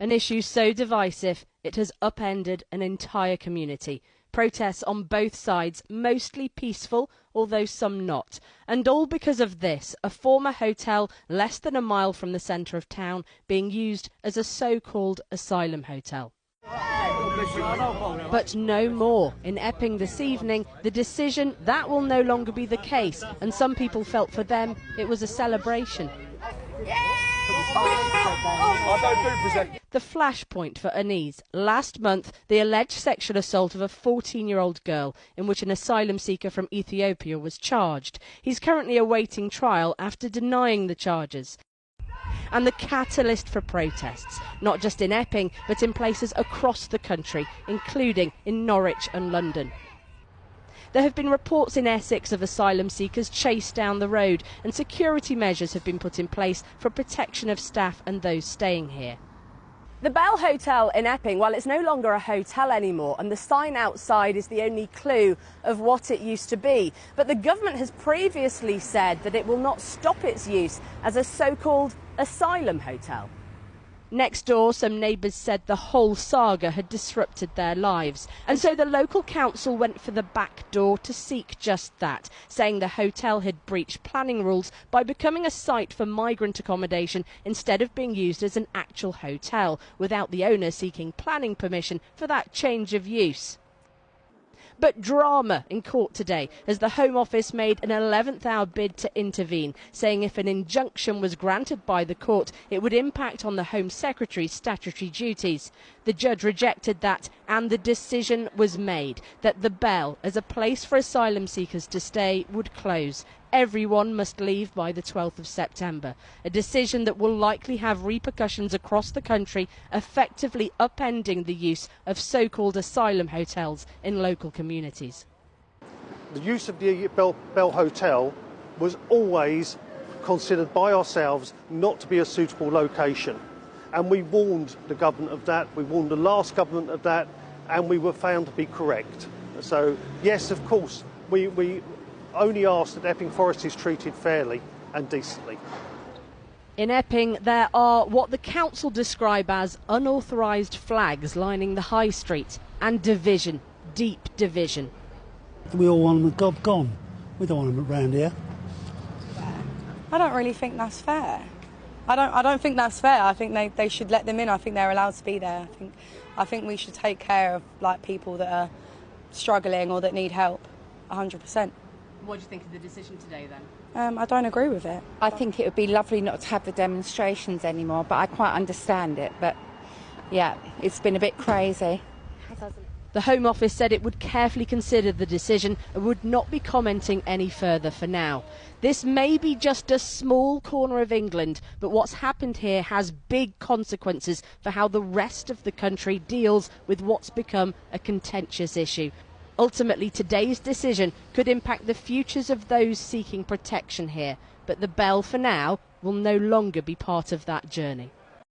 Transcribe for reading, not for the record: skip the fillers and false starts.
An issue so divisive it has upended an entire community. Protests on both sides, mostly peaceful, although some not. And all because of this, a former hotel less than a mile from the centre of town being used as a so-called asylum hotel. But no more. In Epping this evening, the decision that will no longer be the case, and some people felt for them it was a celebration. The flashpoint for unease. Last month, the alleged sexual assault of a 14-year-old girl in which an asylum seeker from Ethiopia was charged. He's currently awaiting trial after denying the charges. And the catalyst for protests, not just in Epping, but in places across the country, including in Norwich and London. There have been reports in Essex of asylum seekers chased down the road, and security measures have been put in place for protection of staff and those staying here. The Bell Hotel in Epping, well, it's no longer a hotel anymore, and the sign outside is the only clue of what it used to be. But the government has previously said that it will not stop its use as a so-called asylum hotel. Next door, some neighbours said the whole saga had disrupted their lives. And so the local council went for the back door to seek just that, saying the hotel had breached planning rules by becoming a site for migrant accommodation instead of being used as an actual hotel, without the owner seeking planning permission for that change of use. But drama in court today as the Home Office made an 11th-hour bid to intervene, saying if an injunction was granted by the court, it would impact on the Home Secretary's statutory duties. The judge rejected that, and the decision was made that the Bell, as a place for asylum seekers to stay, would close. Everyone must leave by the 12th of September, a decision that will likely have repercussions across the country, effectively upending the use of so-called asylum hotels in local communities. The use of the Bell Hotel was always considered by ourselves not to be a suitable location, and we warned the government of that, we warned the last government of that, and we were found to be correct. So yes, of course, we only ask that Epping Forest is treated fairly and decently. In Epping, there are what the council describe as unauthorised flags lining the high street, and division, deep division. We all want them gone. We don't want them around here. I don't really think that's fair. I don't think that's fair. I think they should let them in. I think they're allowed to be there. I think we should take care of people that are struggling or that need help, 100%. What do you think of the decision today then? I don't agree with it. I think it would be lovely not to have the demonstrations anymore, but I quite understand it. But yeah, it's been a bit crazy. The Home Office said it would carefully consider the decision and would not be commenting any further for now. This may be just a small corner of England, but what's happened here has big consequences for how the rest of the country deals with what's become a contentious issue. Ultimately, today's decision could impact the futures of those seeking protection here, but the Bell, for now, will no longer be part of that journey.